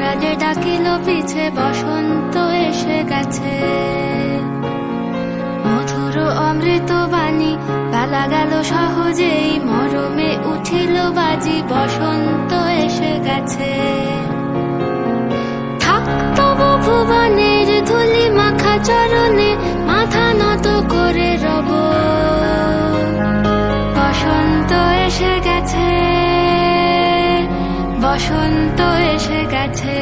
তারা যে ডাকিল পিছে বসন্ত এসে গেছে। মধুর অমৃত বাণী বেলা গেল সহজেই, মরমে উঠিল বাজি বসন্ত এসে গেছে। থাকতব ভুবনের ধুলি মাখা চরণে মাথা নত করে রব, বসন্ত এসে গেছে, বসন্ত এসে গেছে।